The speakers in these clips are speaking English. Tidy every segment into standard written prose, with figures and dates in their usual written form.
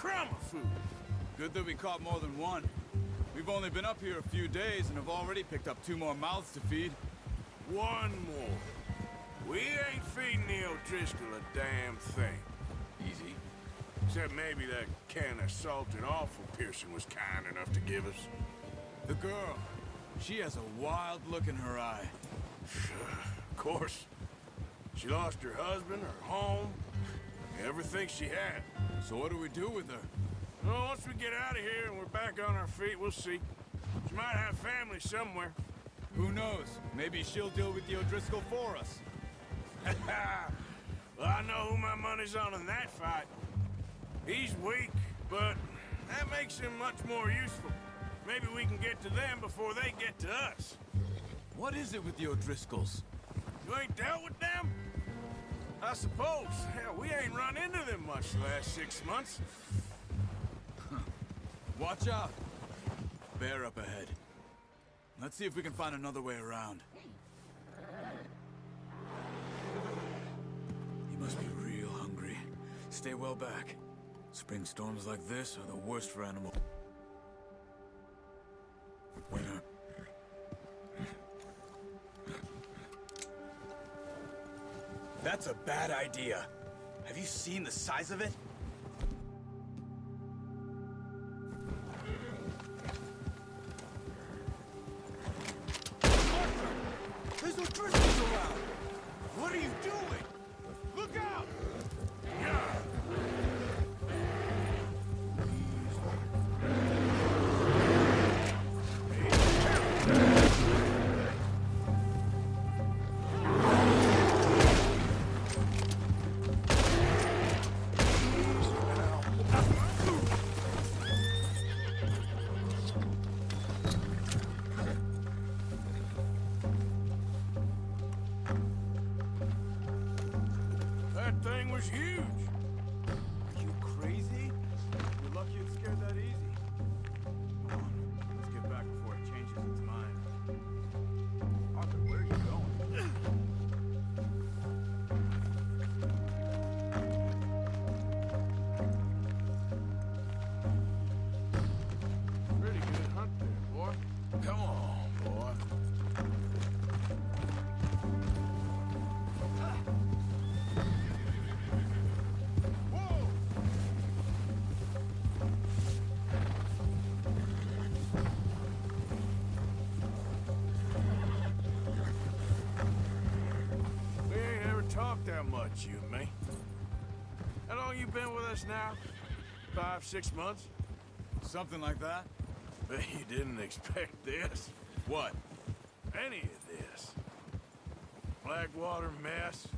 crumb of food. Good that we caught more than one. We've only been up here a few days and have already picked up 2 more mouths to feed. One more. We ain't feeding the O'Driscoll a damn thing. Easy. Except maybe that can of salted offal Pearson was kind enough to give us. The girl. She has a wild look in her eye. Of course. She lost her husband, her home, everything she had. So what do we do with her? Well, once we get out of here and we're back on our feet, we'll see. She might have family somewhere. Who knows? Maybe she'll deal with the O'Driscoll for us. Well, I know who my money's on in that fight. He's weak, but that makes him much more useful. Maybe we can get to them before they get to us. What is it with the O'Driscolls? You ain't dealt with them? I suppose. Hell, we ain't run into them much the last 6 months. Watch out. Bear up ahead. Let's see if we can find another way around. He must be real hungry. Stay well back. Spring storms like this are the worst for animals. Winter. That's a bad idea. Have you seen the size of it? There's no Christmas around! What are you doing? Look out! That thing was huge. Are you crazy? You're lucky it scared that easy. Come on, let's get back before it changes its mind. Arthur, where are you going? Pretty good hunt there, boy. Come on, boy. Whoa! We ain't ever talked that much, you and me. How long you been with us now? 5, 6 months? Something like that? Bet you didn't expect this. What? Any of this. Blackwater mess.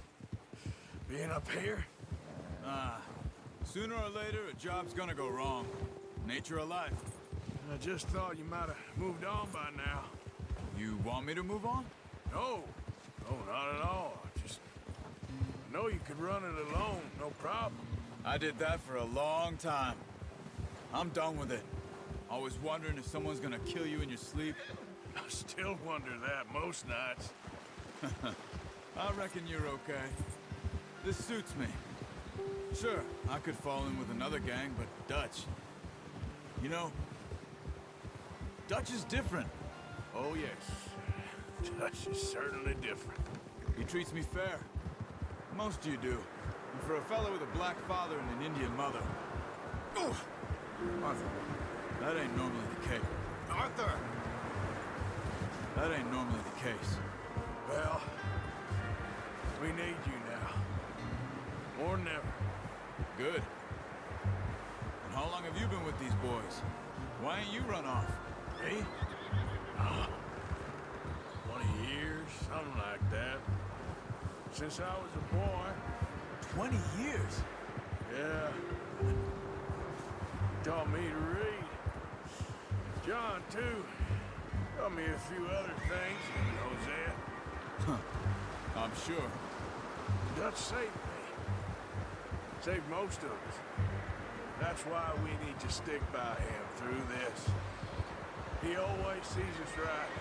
Being up here. Sooner or later, a job's gonna go wrong. Nature of life. I just thought you might have moved on by now. You want me to move on? No. No, not at all. Just know you could run it alone, no problem. I did that for a long time. I'm done with it. Always wondering if someone's gonna kill you in your sleep. I still wonder that most nights. I reckon you're okay. This suits me. Sure, I could fall in with another gang, but Dutch... You know, Dutch is different. Oh, yes. Dutch is certainly different. He treats me fair. Most of you do. And for a fellow with a black father and an Indian mother... Oh! Arthur, that ain't normally the case. Arthur! That ain't normally the case. Well, we need you now. More than ever. Good. And how long have you been with these boys? Why ain't you run off? Me? 20 years, something like that. Since I was a boy. 20 years? Yeah. Taught me to read. John, too. Taught me a few other things. Hosea. I'm sure. Dutch saved me. Saved most of us. That's why we need to stick by him through this. He always sees us right.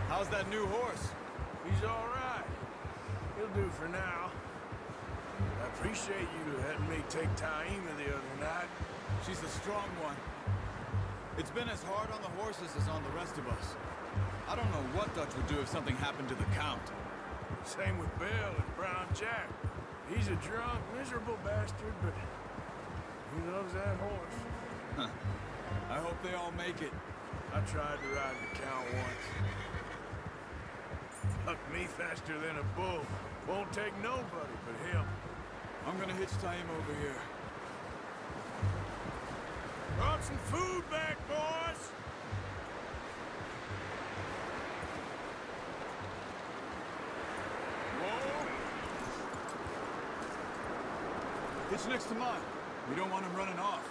How's that new horse? He's all right. do for now. I appreciate you letting me take Taima the other night. She's a strong one. It's been as hard on the horses as on the rest of us. I don't know what Dutch would do if something happened to the Count. Same with Bill and Brown Jack. He's a drunk, miserable bastard, but he loves that horse. Huh. I hope they all make it. I tried to ride the Count once. Hucked me faster than a bull. Won't take nobody but him. I'm gonna hitch Taima over here. Brought some food back, boys! Whoa! Hitch next to mine. We don't want him running off.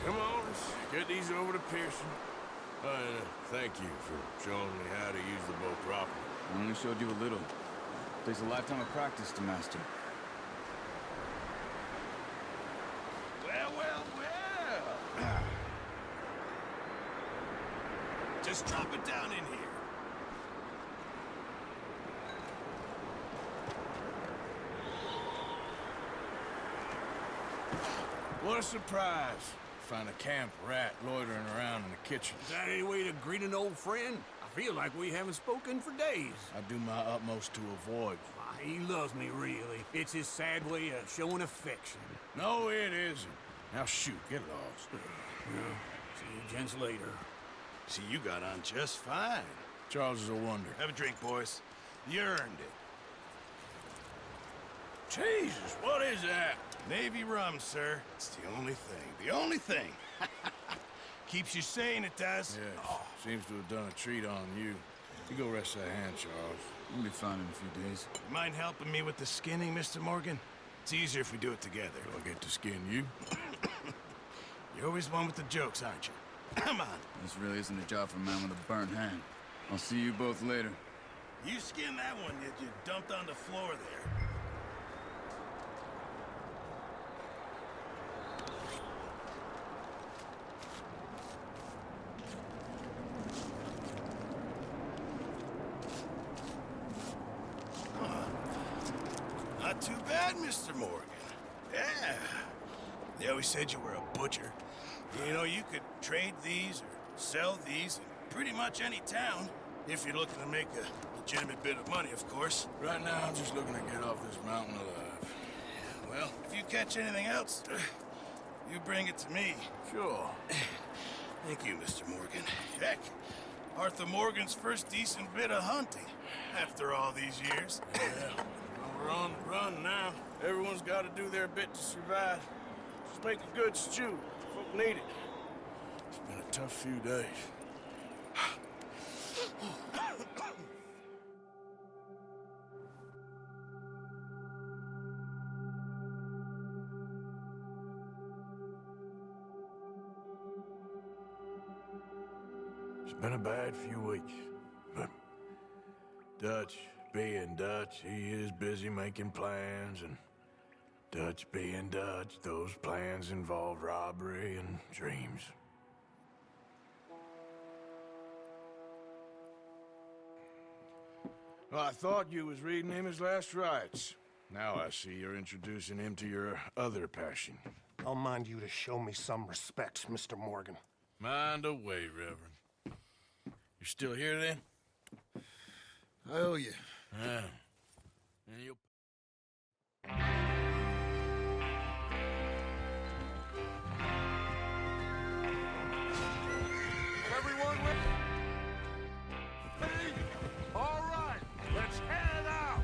Come on, let's get these over to Pearson. Thank you for showing me how to use the bow properly. I only showed you a little. Takes a lifetime of practice to master. Well, well, well. Just drop it down in here. What a surprise. Find a camp rat loitering around in the kitchen. Is that any way to greet an old friend? I feel like we haven't spoken for days. I do my utmost to avoid. Why, he loves me, really. It's his sad way of showing affection. No, it isn't. Now shoot, get lost. Well, see you gents later. See, you got on just fine. Charles is a wonder. Have a drink, boys. You earned it. Jesus, what is that? Navy rum, sir. It's the only thing. The only thing. Keeps you sane, it does. Yeah, seems to have done a treat on you. You go rest that hand, Charles. We'll be fine in a few days. You mind helping me with the skinning, Mr. Morgan? It's easier if we do it together. Do I get to skin you? You're always one with the jokes, aren't you? Come on. This really isn't a job for a man with a burnt hand. I'll see you both later. You skinned that one that you dumped on the floor there. Not too bad, Mr. Morgan. Yeah. They always said you were a butcher. You know, you could trade these or sell these in pretty much any town, if you're looking to make a legitimate bit of money, of course. Right now, I'm just looking to get off this mountain alive. Well, if you catch anything else, you bring it to me. Sure. Thank you, Mr. Morgan. Heck, Arthur Morgan's first decent bit of hunting, after all these years. Yeah. We're on the run now. Everyone's got to do their bit to survive. Just make a good stew. Folk need it. It's been a tough few days. It's been a bad few weeks, but Dutch being Dutch, he is busy making plans, and Dutch being Dutch, those plans involve robbery and dreams. Well, I thought you was reading him his last rites. Now I see you're introducing him to your other passion. I'll mind you to show me some respect, Mr. Morgan. Mind away, Reverend. You still here, then? I owe you. Yeah. And you'll... Everyone ready? All right, let's head out.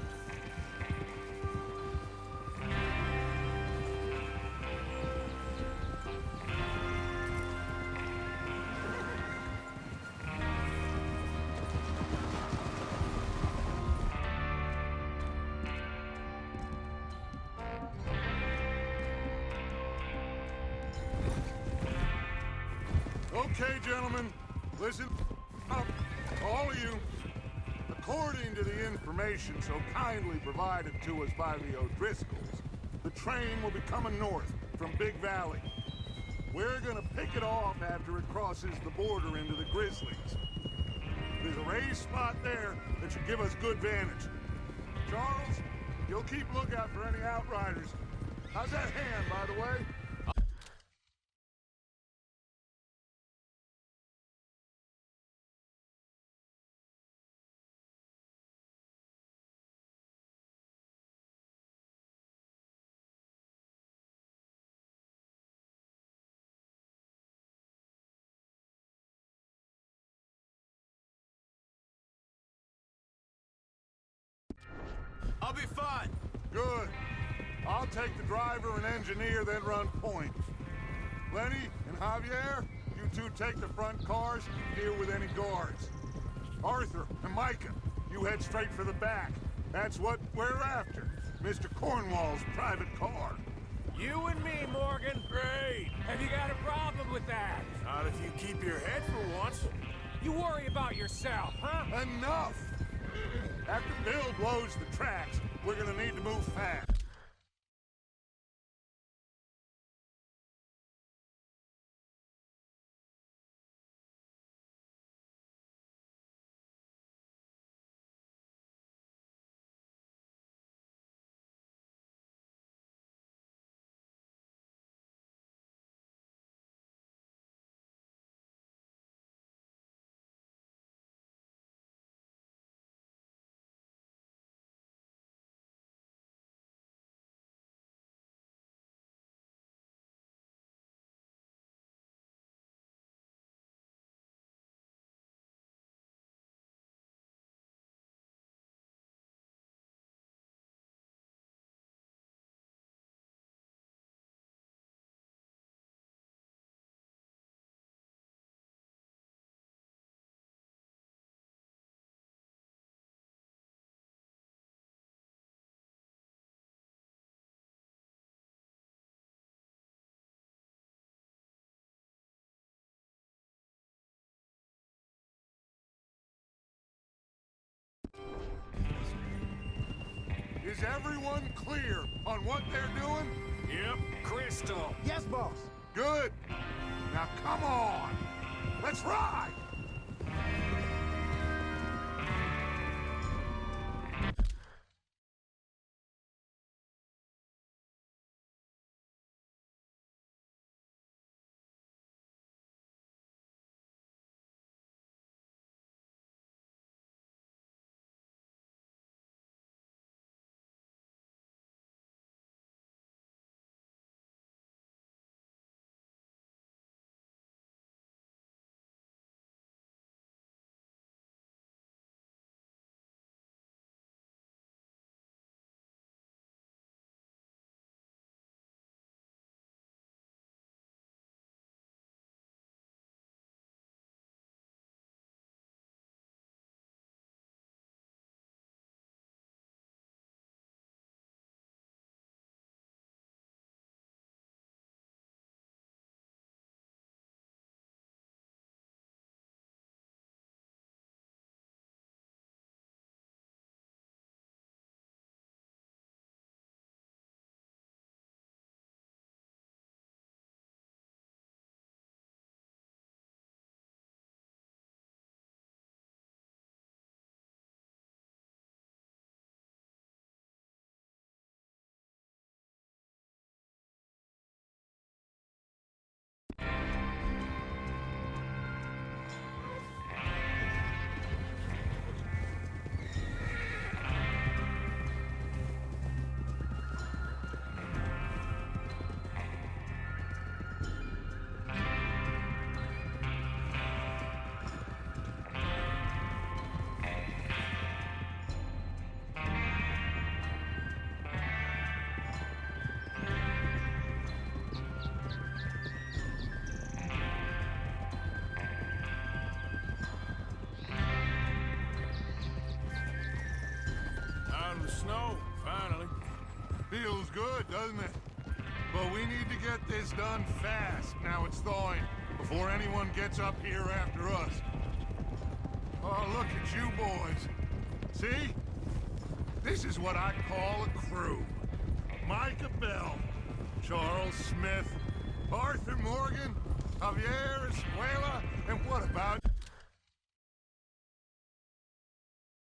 Okay, gentlemen, listen up, all of you. According to the information so kindly provided to us by the O'Driscolls, the train will be coming north from Big Valley. We're gonna pick it off after it crosses the border into the Grizzlies. There's a raised spot there that should give us good vantage. Charles, you'll keep lookout for any outriders. How's that hand, by the way? I'll be fine. Good. I'll take the driver and engineer, then run point. Lenny and Javier, you two take the front cars and deal with any guards. Arthur and Micah, you head straight for the back. That's what we're after. Mr. Cornwall's private car. You and me, Morgan. Great. Have you got a problem with that? Not if you keep your head for once. You worry about yourself, huh? Enough! After Bill blows the tracks, we're gonna need to move fast. Is everyone clear on what they're doing? Yep. Crystal. Yes, boss. Good. Now come on. Let's ride! Snow, finally. Feels good, doesn't it? But we need to get this done fast, now it's thawing, before anyone gets up here after us. Oh, look at you boys. See? This is what I call a crew. Micah Bell, Charles Smith, Arthur Morgan, Javier Escuela, and what about